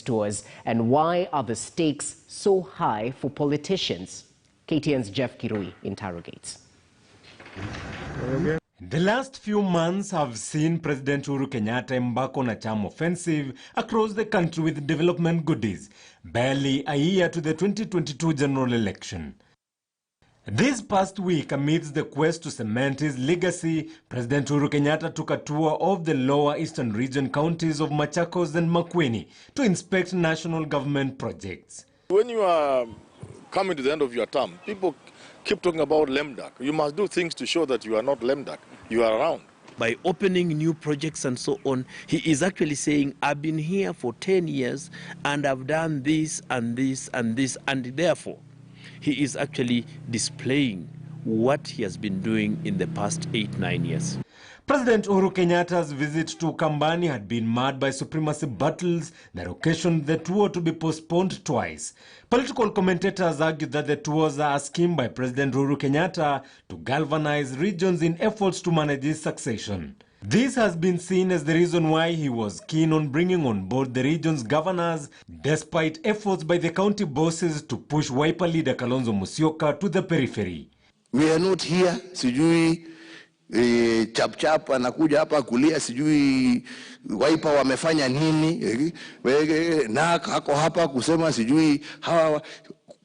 tours, and why are the stakes so high for politicians? KTN's Jeff Kirui interrogates. The last few months have seen President Uhuru Kenyatta embark on a charm offensive across the country with development goodies, barely a year to the 2022 general election. This past week, amidst the quest to cement his legacy, President Uhuru Kenyatta took a tour of the lower eastern region counties of Machakos and Makueni to inspect national government projects. When you are coming to the end of your term, people keep talking about lame duck. You must do things to show that you are not lame duck. You are around. By opening new projects and so on, he is actually saying, I've been here for 10 years and I've done this and this and this, and therefore he is actually displaying what he has been doing in the past 8-9 years. President Uhuru Kenyatta's visit to Ukambani had been marred by supremacy battles that occasioned the tour to be postponed twice. Political commentators argued that the tours are a scheme by President Uhuru Kenyatta to galvanize regions in efforts to manage his succession. This has been seen as the reason why he was keen on bringing on board the region's governors, despite efforts by the county bosses to push Wiper leader Kalonzo Musyoka to the periphery. We are not here, sijui chap anakuja hapa kulia, sijui Wiper wamefanya nini, na hako hapa kusema sijui hawa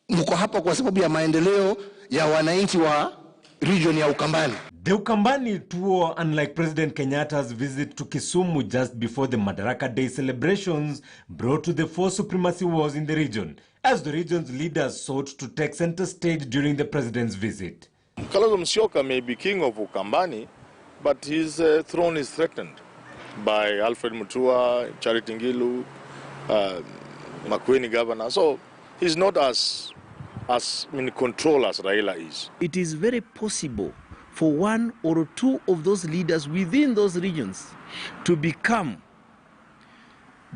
mko hapa kwa sababu ya maendeleo ya wananchi wa region ya Ukambani. The Ukambani tour, unlike President Kenyatta's visit to Kisumu just before the Madaraka Day celebrations, brought to the fore supremacy wars in the region, as the region's leaders sought to take center stage during the president's visit. Kalonzo Musyoka may be king of Ukambani, but his throne is threatened by Alfred Mutua, Charity Ngilu, Makueni governor. So he's not as in control as Raila is. It is very possible for one or two of those leaders within those regions to become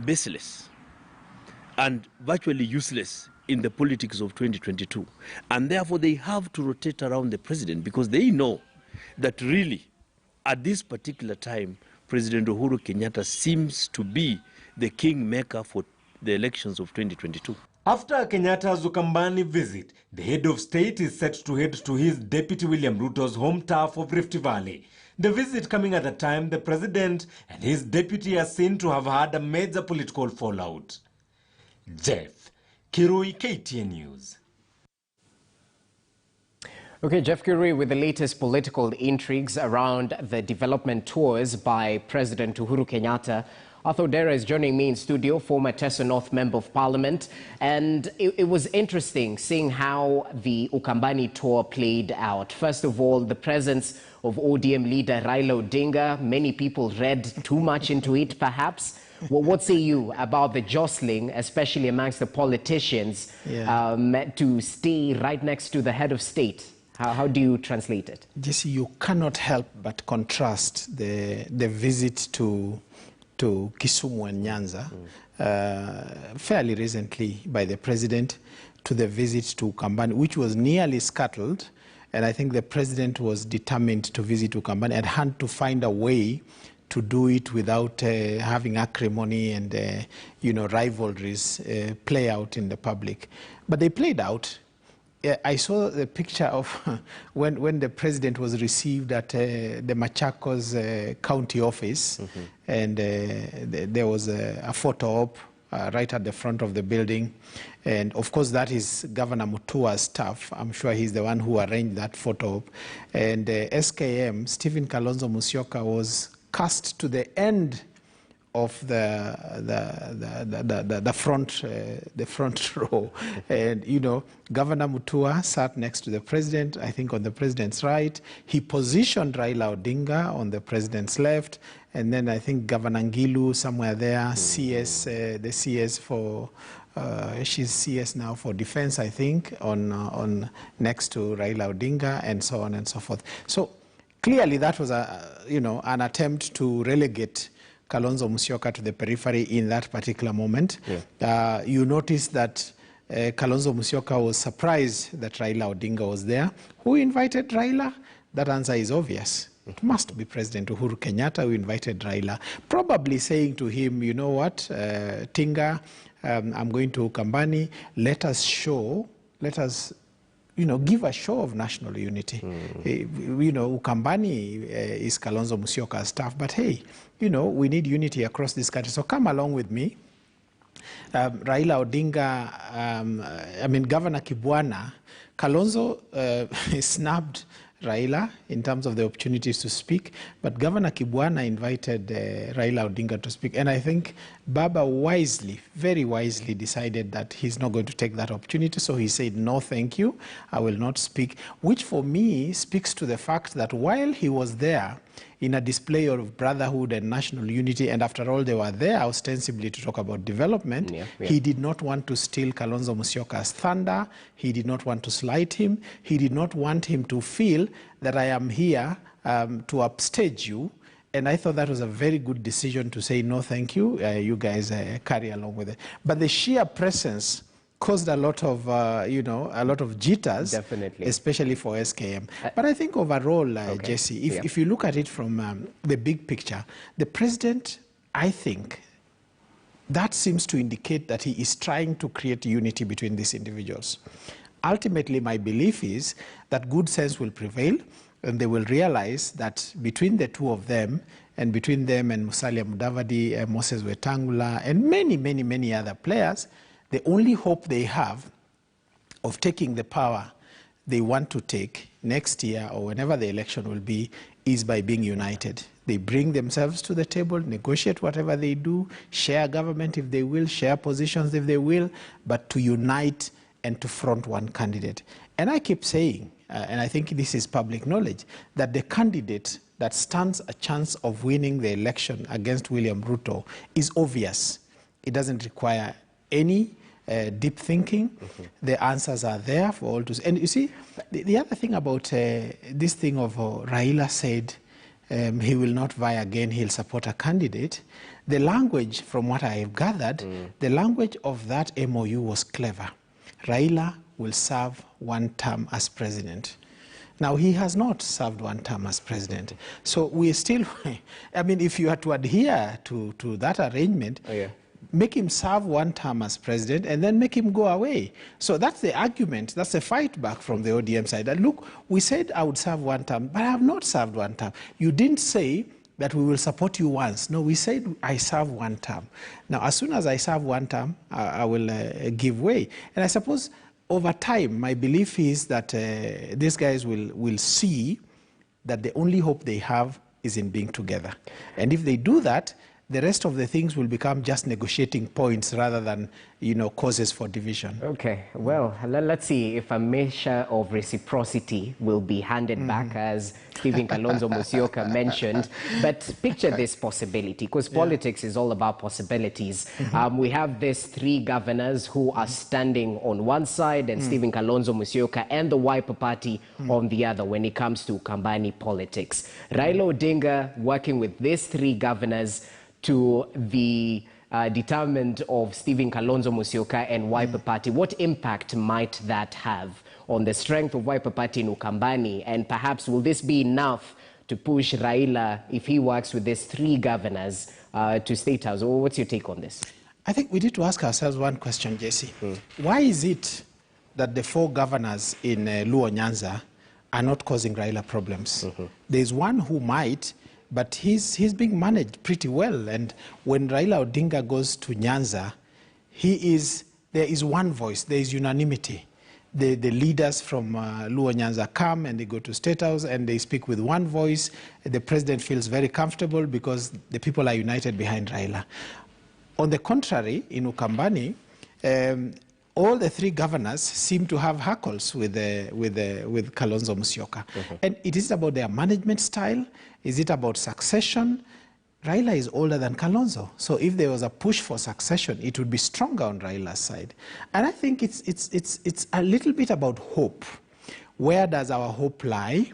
baseless and virtually useless in the politics of 2022. And therefore they have to rotate around the president, because they know that really at this particular time, President Uhuru Kenyatta seems to be the kingmaker for the elections of 2022. After Kenyatta's Ukambani visit, the head of state is set to head to his deputy William Ruto's home turf of Rift Valley. The visit coming at a time the president and his deputy are seen to have had a major political fallout. Jeff Kirui, KTN News. Okay, Jeff Kirui with the latest political intrigues around the development tours by President Uhuru Kenyatta. Arthur Dera is joining me in studio, former Teso North Member of Parliament. And it was interesting seeing how the Ukambani tour played out. First of all, the presence of ODM leader Raila Odinga. Many people read too much into it, perhaps. Well, what say you about the jostling, especially amongst the politicians, to stay right next to the head of state? How do you translate it? Jesse, you cannot help but contrast the visit to Kisumu and Nyanza fairly recently by the president to the visit to Ukambani, which was nearly scuttled. And I think the president was determined to visit Ukambani and had to find a way to do it without having acrimony and rivalries play out in the public. But they played out. I saw the picture of when the president was received at the Machakos county office, and there was a photo op right at the front of the building. And of course, that is Governor Mutua's staff. I'm sure he's the one who arranged that photo op. And SKM, Stephen Kalonzo Musyoka, was cast to the end of the front row, and Governor Mutua sat next to the president, I think on the president's right. He positioned Raila Odinga on the president's left, and then I think Governor Ngilu somewhere there, CS, the CS for she's CS now for defense, I think, on next to Raila Odinga, and so on and so forth. So clearly that was an attempt to relegate Kalonzo Musyoka to the periphery in that particular moment. You notice that Kalonzo Musyoka was surprised that Raila Odinga was there. Who invited Raila? That answer is obvious. It must be President Uhuru Kenyatta who invited Raila, probably saying to him, you know what, Tinga, I'm going to Ukambani. Let us, give a show of national unity. Ukambani is Kalonzo Musyoka's staff, but hey, we need unity across this country. So come along with me. Raila Odinga, Governor Kibwana, Kalonzo snubbed Raila in terms of the opportunities to speak, but Governor Kibwana invited Raila Odinga to speak. And I think Baba wisely, very wisely decided that he's not going to take that opportunity. So he said, no, thank you, I will not speak, which for me speaks to the fact that while he was there in a display of brotherhood and national unity, and after all, they were there ostensibly to talk about development, he did not want to steal Kalonzo Musyoka's thunder. He did not want to slight him. He did not want him to feel that I am here to upstage you. And I thought that was a very good decision to say, no, thank you. You guys carry along with it. But the sheer presence caused a lot of jitters, definitely, especially for SKM. But I think overall, Jesse, if you look at it from the big picture, the president, I think, that seems to indicate that he is trying to create unity between these individuals. Ultimately, my belief is that good sense will prevail, and they will realize that between the two of them, and between them and Musalia Mudavadi, Moses Wetangula, and many, many, many other players, the only hope they have of taking the power they want to take next year or whenever the election will be is by being united. They bring themselves to the table, negotiate whatever they do, share government if they will, share positions if they will, but to unite and to front one candidate. And I keep saying, and I think this is public knowledge, that the candidate that stands a chance of winning the election against William Ruto is obvious. It doesn't require any deep thinking. The answers are there for all to see. And you see, the other thing about this thing of Raila said he will not vie again, he'll support a candidate. The language, from what I have gathered, the language of that MOU was clever. Raila will serve one term as president. Now, he has not served one term as president. So we still, if you are to adhere to that arrangement, make him serve one term as president and then make him go away. So that's the argument, that's the fight back from the ODM side. That, look, we said I would serve one term, but I have not served one term. You didn't say that we will support you once. No, we said I serve one term. Now, as soon as I serve one term, I will give way. And I suppose over time, my belief is that these guys will see that the only hope they have is in being together. And if they do that, the rest of the things will become just negotiating points rather than, causes for division. Okay, well, let's see if a measure of reciprocity will be handed back, as Stephen Kalonzo Musyoka mentioned. But picture this possibility, because politics is all about possibilities. We have these three governors who are standing on one side, and Stephen Kalonzo Musyoka and the Wiper Party on the other when it comes to Ukambani politics. Raila Odinga working with these three governors to the determinant of Stephen Kalonzo Musyoka and Wiper Party. What impact might that have on the strength of Wiper Party in Ukambani? And perhaps will this be enough to push Raila, if he works with these three governors, to State House? Or what's your take on this? I think we need to ask ourselves one question, Jesse. Why is it that the four governors in Luo Nyanza are not causing Raila problems? There's one who might, but he's being managed pretty well. And when Raila Odinga goes to Nyanza, there is one voice, there is unanimity. The leaders from Luo Nyanza come and they go to State House and they speak with one voice. The president feels very comfortable because the people are united behind Raila. On the contrary, in Ukambani, all the three governors seem to have hackles with Kalonzo Musyoka. And it is about their management style. Is it about succession? Raila is older than Kalonzo. So if there was a push for succession, it would be stronger on Raila's side. And I think it's a little bit about hope. Where does our hope lie?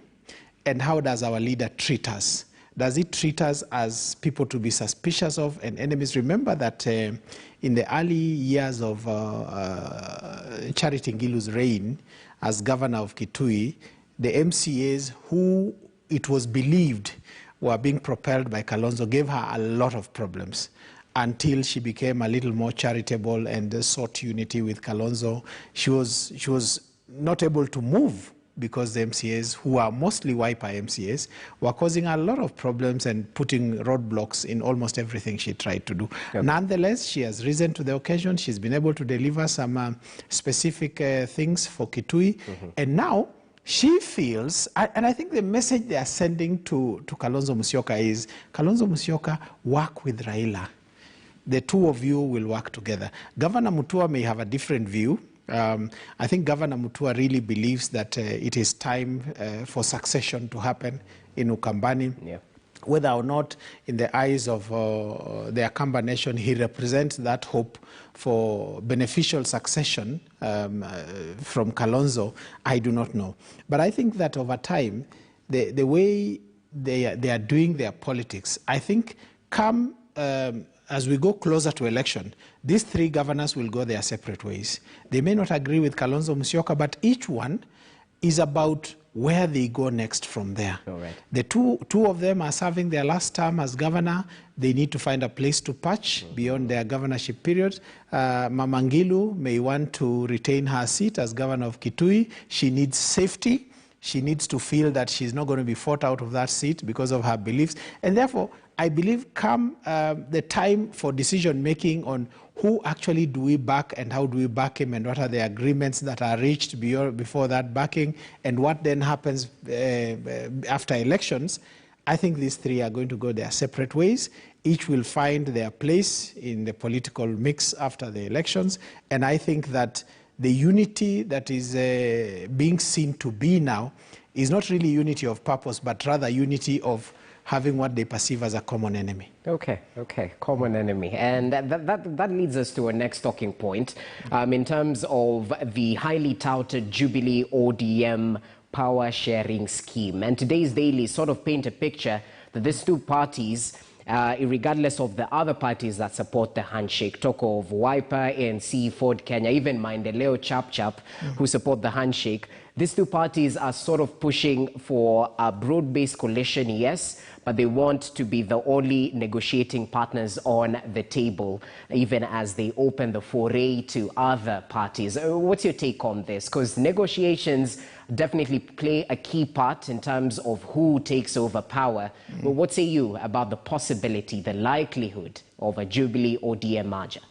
And how does our leader treat us? Does he treat us as people to be suspicious of and enemies? Remember that in the early years of Charity Ngilu's reign as governor of Kitui, the MCAs who it was believed were being propelled by Kalonzo gave her a lot of problems. until she became a little more charitable and sought unity with Kalonzo. She was not able to move because the MCAs, who are mostly Wiper MCAs, were causing a lot of problems and putting roadblocks in almost everything she tried to do. Yep. Nonetheless, she has risen to the occasion. She's been able to deliver some specific things for Kitui. And now she feels, and I think the message they are sending to Kalonzo Musyoka is, Kalonzo Musyoka, work with Raila. The two of you will work together. Governor Mutua may have a different view. I think Governor Mutua really believes that it is time for succession to happen in Ukambani. Yeah. Whether or not, in the eyes of the Akamba nation, he represents that hope for beneficial succession from Kalonzo, I do not know. But I think that over time, the way they are doing their politics, I think come as we go closer to election, these three governors will go their separate ways. They may not agree with Kalonzo Musyoka, but each one is about where they go next from there. Right. The two of them are serving their last term as governor. They need to find a place to patch beyond their governorship period. Mama Ngilu may want to retain her seat as governor of Kitui. She needs safety. She needs to feel that she's not going to be fought out of that seat because of her beliefs. And therefore, I believe come the time for decision-making on who actually do we back and how do we back him and what are the agreements that are reached before that backing and what then happens after elections, I think these three are going to go their separate ways. Each will find their place in the political mix after the elections. And I think that the unity that is being seen to be now is not really unity of purpose, but rather unity of having what they perceive as a common enemy. Okay, common enemy. And that leads us to our next talking point in terms of the highly touted Jubilee ODM power sharing scheme. And today's daily sort of paint a picture that these two parties, regardless of the other parties that support the handshake, talk of Wiper, ANC, Ford Kenya, even Maendeleo Chap, who support the handshake, these two parties are sort of pushing for a broad-based coalition, yes, but they want to be the only negotiating partners on the table, even as they open the foray to other parties. What's your take on this? Because negotiations definitely play a key part in terms of who takes over power. But what say you about the possibility, the likelihood of a Jubilee ODM merger?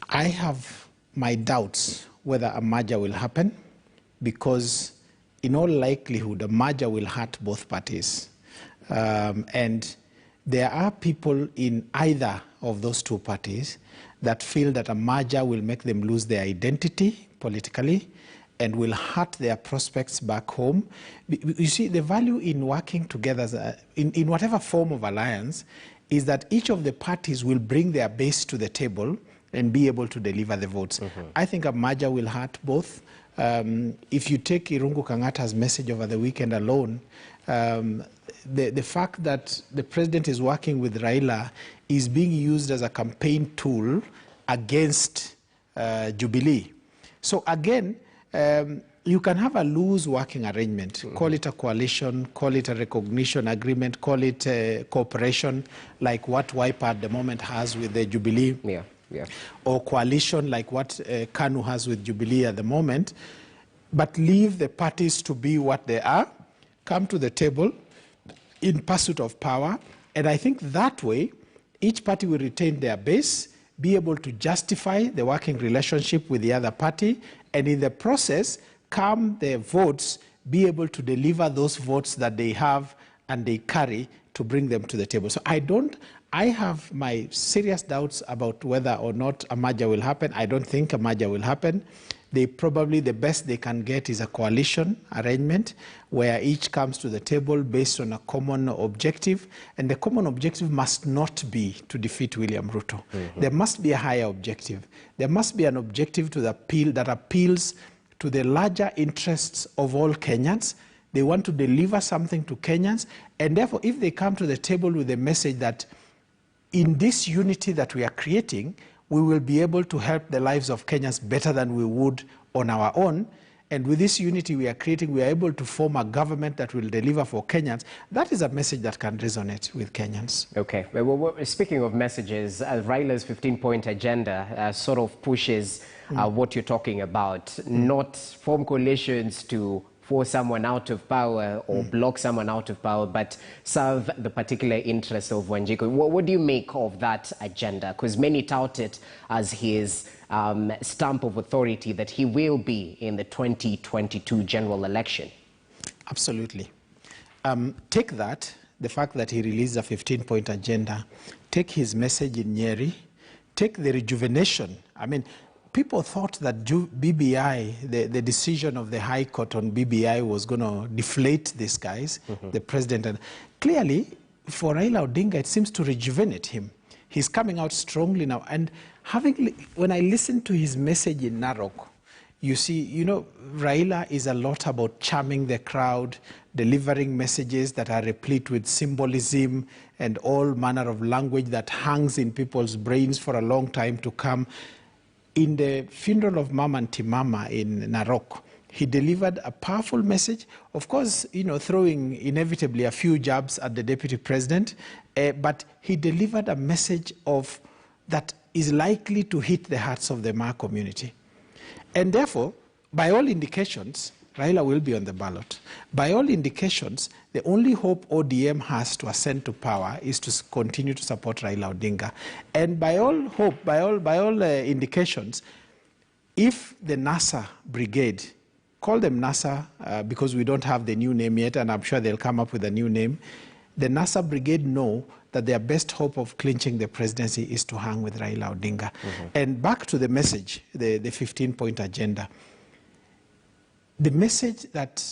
I have my doubts whether a merger will happen, because in all likelihood, a merger will hurt both parties. And there are people in either of those two parties that feel that a merger will make them lose their identity politically and will hurt their prospects back home. You see, the value in working together in whatever form of alliance is that each of the parties will bring their base to the table and be able to deliver the votes. I think a merger will hurt both. If you take Irungu Kangata's message over the weekend alone, the fact that the president is working with Raila is being used as a campaign tool against Jubilee. So again, you can have a loose working arrangement, call it a coalition, call it a recognition agreement, call it a cooperation like what Wiper at the moment has with the Jubilee. Or coalition like what KANU has with Jubilee at the moment, but leave the parties to be what they are, come to the table in pursuit of power, and I think that way each party will retain their base, be able to justify the working relationship with the other party, and in the process, come the votes, be able to deliver those votes that they have and they carry to bring them to the table. So I have my serious doubts about whether or not a merger will happen. I don't think a merger will happen. Probably the best they can get is a coalition arrangement where each comes to the table based on a common objective, and the common objective must not be to defeat William Ruto. There must be a higher objective. There must be an objective to that appeals to the larger interests of all Kenyans. They want to deliver something to Kenyans, and therefore if they come to the table with a message that in this unity that we are creating, we will be able to help the lives of Kenyans better than we would on our own, And with this unity we are creating, we are able to form a government that will deliver for Kenyans. That is a message that can resonate with Kenyans. Okay. Well, speaking of messages, Raila's 15-point agenda sort of pushes what you're talking about, not form coalitions to force someone out of power or block someone out of power, but serve the particular interests of Wanjiku. What do you make of that agenda? Because many tout it as his stamp of authority that he will be in the 2022 general election. Absolutely. Take that, the fact that he released a 15-point agenda, take his message in Nyeri, take the rejuvenation. I mean, people thought that BBI, the decision of the High Court on BBI was going to deflate these guys, the president. And clearly, for Raila Odinga, it seems to rejuvenate him. He's coming out strongly now. And when I listen to his message in Narok, you see, Raila is a lot about charming the crowd, delivering messages that are replete with symbolism and all manner of language that hangs in people's brains for a long time to come. In the funeral of Mama and Timama in Narok, he delivered a powerful message, of course, throwing inevitably a few jabs at the deputy president, but he delivered a message that is likely to hit the hearts of the Maa community. And therefore, by all indications, Raila will be on the ballot. By all indications, the only hope ODM has to ascend to power is to continue to support Raila Odinga. And by all hope, by all indications, if the NASA brigade, call them NASA because we don't have the new name yet, and I'm sure they'll come up with a new name, the NASA brigade know that their best hope of clinching the presidency is to hang with Raila Odinga. And back to the message, the 15-point agenda. The message that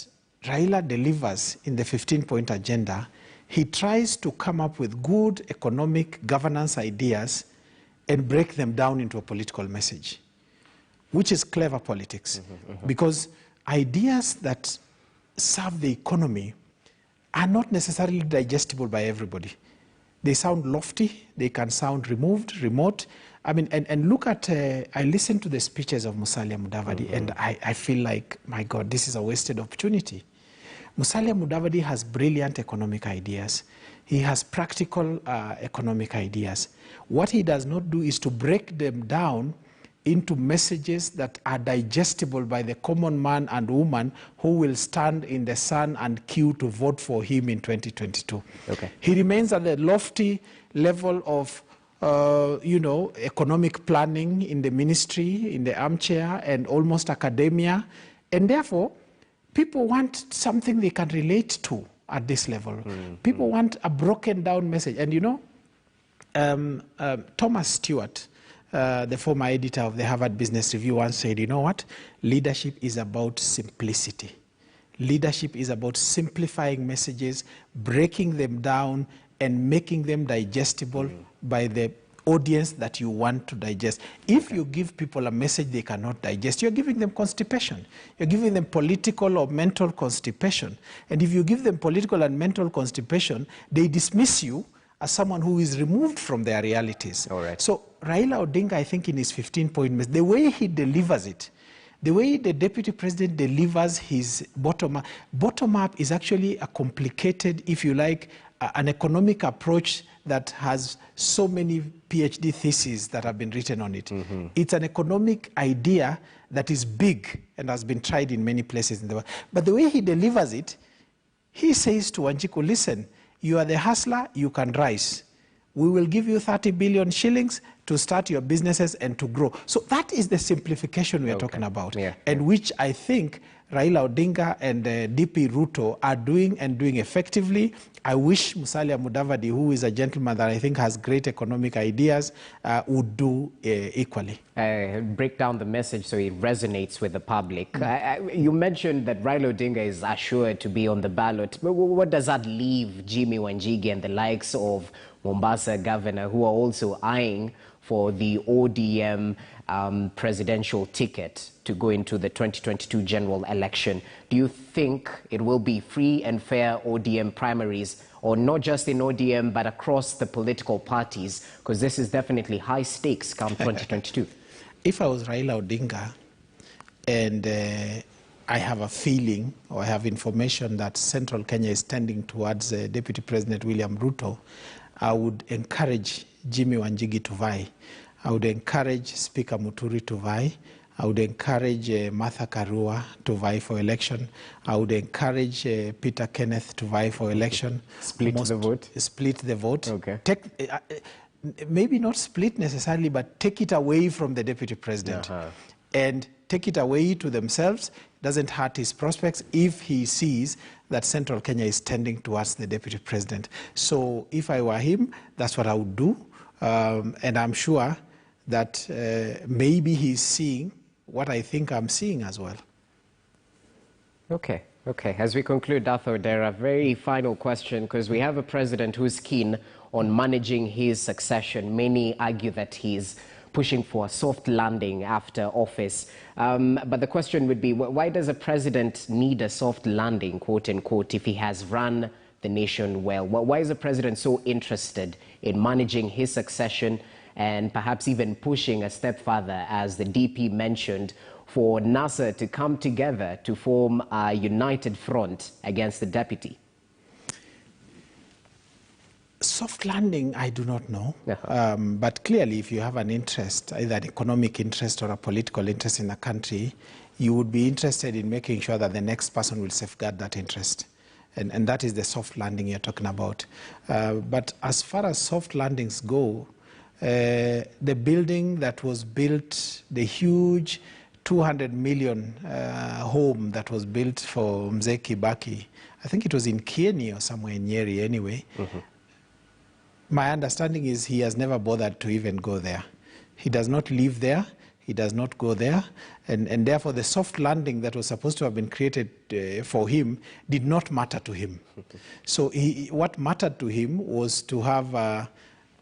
Raila delivers in the 15-point agenda, he tries to come up with good economic governance ideas and break them down into a political message, which is clever politics. Because ideas that serve the economy are not necessarily digestible by everybody. They sound lofty, they can sound remote. I mean, and look at, I listened to the speeches of Musalia Mudavadi, and I feel like, my God, this is a wasted opportunity. Musalia Mudavadi has brilliant economic ideas. He has practical economic ideas. What he does not do is to break them down into messages that are digestible by the common man and woman who will stand in the sun and queue to vote for him in 2022. Okay. He remains at the lofty level of economic planning in the ministry, in the armchair, and almost academia. And therefore, people want something they can relate to at this level. People want a broken down message. And Thomas Stewart, the former editor of the Harvard Business Review, once said, you know what? Leadership is about simplicity. Leadership is about simplifying messages, breaking them down, and making them digestible by the audience that you want to digest. If you give people a message they cannot digest, you're giving them constipation. You're giving them political or mental constipation. And if you give them political and mental constipation, they dismiss you as someone who is removed from their realities. All right. So Raila Odinga, I think in his 15-point message, the way he delivers it, the way the deputy president delivers his bottom-up is actually a complicated, if you like, an economic approach that has so many PhD theses that have been written on it. It's an economic idea that is big and has been tried in many places in the world. But the way he delivers it, he says to Wanjiku, listen, you are the hustler, you can rise. We will give you 30 billion shillings to start your businesses and to grow. So that is the simplification we are talking about, and which I think Raila Odinga and DP Ruto are doing and doing effectively. I wish Musalia Mudavadi, who is a gentleman that I think has great economic ideas, would do equally. Break down the message so it resonates with the public. You mentioned that Raila Odinga is assured to be on the ballot. But what does that leave Jimmy Wanjigi and the likes of Mombasa governor, who are also eyeing for the ODM presidential ticket to go into the 2022 general election? Do you think it will be free and fair ODM primaries, or not just in ODM, but across the political parties? Because this is definitely high stakes come 2022. If I was Raila Odinga and I have a feeling, or I have information that Central Kenya is tending towards Deputy President William Ruto, I would encourage Jimmy Wanjigi to vie. I would encourage Speaker Muturi to vie. I would encourage Martha Karua to vie for election. I would encourage Peter Kenneth to vie for election. Split the vote? Split the vote. Okay. Maybe not split necessarily, but take it away from the Deputy President. And take it away to themselves. Doesn't hurt his prospects if he sees that Central Kenya is tending towards the Deputy President. So if I were him, that's what I would do. And I'm sure that maybe he's seeing what I think I'm seeing as well. Okay. As we conclude, Arthur, there are a very final question, because we have a president who's keen on managing his succession. Many argue that he's pushing for a soft landing after office. But the question would be, why does a president need a soft landing, quote unquote, if he has run the nation well? Why is the president so interested in managing his succession and perhaps even pushing a step further, as the DP mentioned, for NASA to come together to form a united front against the deputy? Soft landing, I do not know. But clearly, if you have an interest, either an economic interest or a political interest in the country, you would be interested in making sure that the next person will safeguard that interest. And that is the soft landing you're talking about. But as far as soft landings go, the building that was built, the huge 200 million home that was built for Mzee Kibaki, I think it was in Kieni or somewhere in Nyeri anyway. My understanding is he has never bothered to even go there. He does not live there. He does not go there. And therefore, the soft landing that was supposed to have been created for him did not matter to him. So what mattered to him was to have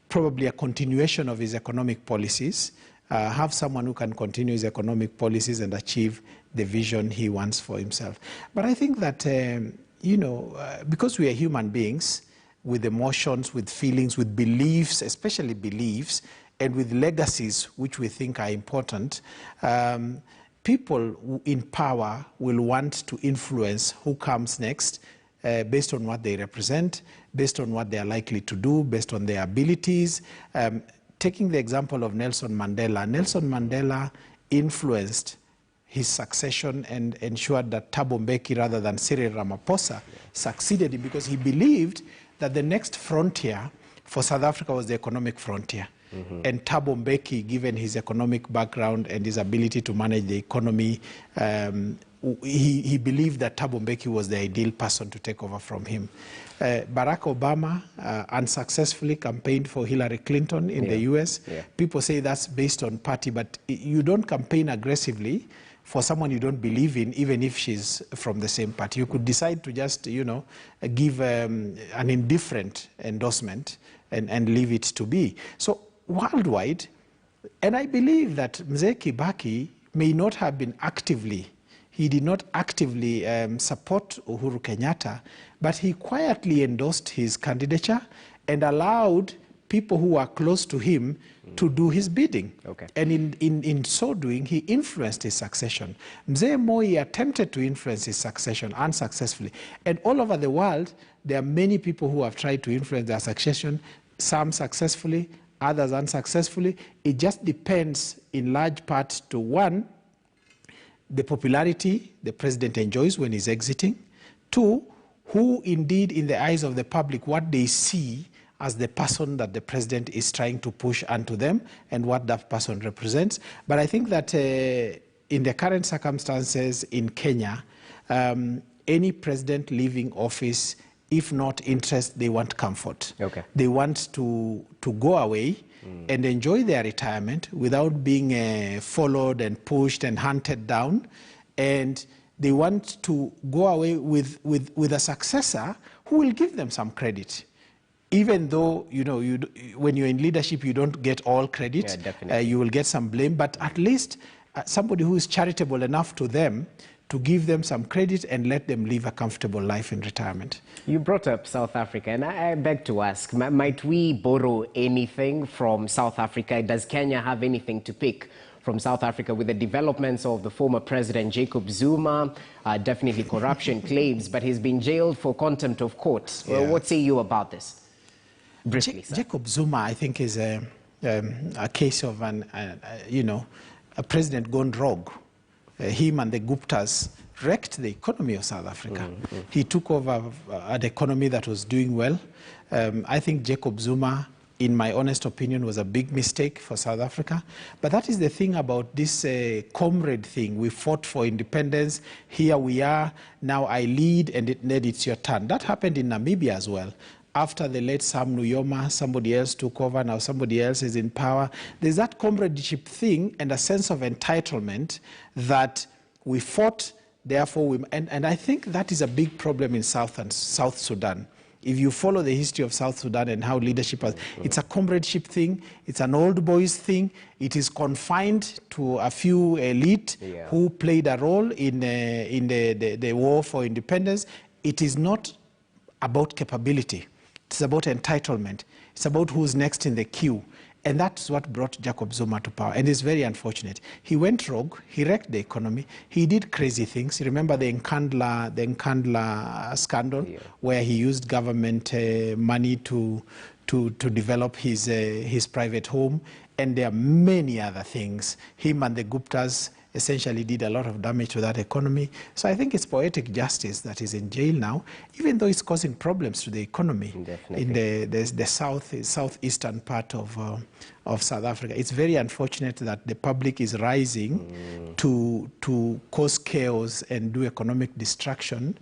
probably a continuation of his economic policies, have someone who can continue his economic policies and achieve the vision he wants for himself. But I think that, because we are human beings, with emotions, with feelings, with beliefs, especially beliefs, and with legacies which we think are important, people in power will want to influence who comes next based on what they represent, based on what they are likely to do, based on their abilities. Taking the example of Nelson Mandela influenced his succession and ensured that Thabo Mbeki, rather than Cyril Ramaphosa, succeeded him, because he believed that the next frontier for South Africa was the economic frontier. And Thabo Mbeki, given his economic background and his ability to manage the economy, he believed that Thabo Mbeki was the ideal person to take over from him. Barack Obama unsuccessfully campaigned for Hillary Clinton in the US. People say that's based on party, but you don't campaign aggressively for someone you don't believe in, even if she's from the same party. You could decide to just, give an indifferent endorsement and leave it to be. So worldwide, and I believe that Mzee Kibaki may not have been he did not actively support Uhuru Kenyatta, but he quietly endorsed his candidature and allowed people who are close to him to do his bidding. And in so doing, he influenced his succession. Mzee Moi attempted to influence his succession unsuccessfully. And all over the world, there are many people who have tried to influence their succession, some successfully, others unsuccessfully. It just depends in large part to, one, the popularity the president enjoys when he's exiting. Two, who indeed, in the eyes of the public, what they see as the person that the president is trying to push onto them and what that person represents. But I think that in the current circumstances in Kenya, any president leaving office, if not interest, they want comfort. They want to go away and enjoy their retirement without being followed and pushed and hunted down. And they want to go away with a successor who will give them some credit. Even though, when you're in leadership, you don't get all credit. You will get some blame, but at least somebody who is charitable enough to them to give them some credit and let them live a comfortable life in retirement. You brought up South Africa, and I beg to ask, might we borrow anything from South Africa? Does Kenya have anything to pick from South Africa with the developments of the former president Jacob Zuma? Definitely corruption claims, but he's been jailed for contempt of court. Yeah. What say you about this? Briefly, Jacob Zuma, I think, is a case of a president gone rogue. Him and the Guptas wrecked the economy of South Africa. He took over an economy that was doing well. I think Jacob Zuma, in my honest opinion, was a big mistake for South Africa. But that is the thing about this comrade thing. We fought for independence. Here we are. Now I lead, and it's your turn. That happened in Namibia as well. After the late Sam Nujoma, somebody else took over. Now somebody else is in power. There's that comradeship thing and a sense of entitlement that we fought, therefore and I think that is a big problem in South Sudan. If you follow the history of South Sudan and how leadership has, it's a comradeship thing, it's an old boys thing, it is confined to a few elite who played a role in the war for independence. It is not about capability. It's about entitlement. It's about who's next in the queue. And that's what brought Jacob Zuma to power. And it's very unfortunate. He went rogue. He wrecked the economy. He did crazy things. You remember the Nkandla scandal, where he used government money to develop his private home. And there are many other things. Him and the Guptas essentially did a lot of damage to that economy. So I think it's poetic justice that is in jail now, even though it's causing problems to the economy in the southeastern part of South Africa. It's very unfortunate that the public is rising to cause chaos and do economic destruction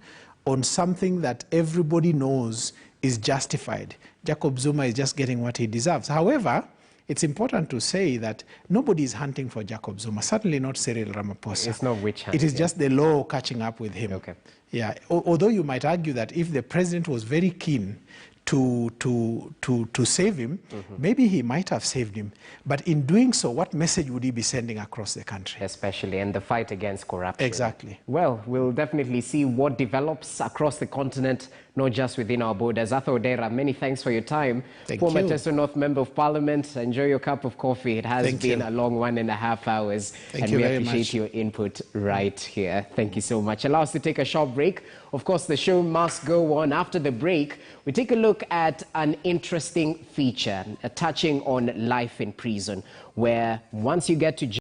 on something that everybody knows is justified. Jacob Zuma is just getting what he deserves. However, it's important to say that nobody is hunting for Jacob Zuma, certainly not Cyril Ramaphosa. It's not witch hunting. It is just the law catching up with him. Okay. Yeah. Although you might argue that if the president was very keen to save him, maybe he might have saved him. But in doing so, what message would he be sending across the country? Especially in the fight against corruption. Exactly. Well, we'll definitely see what develops across the continent, not just within our borders. Arthur Odera, many thanks for your time. Former Teso North Member of Parliament, enjoy your cup of coffee. It has been a long 1.5 hours. Thank you very much. And we appreciate your input right here. Thank you so much. Allow us to take a short break. Of course, the show must go on. After the break, we take a look at an interesting feature, touching on life in prison, where once you get to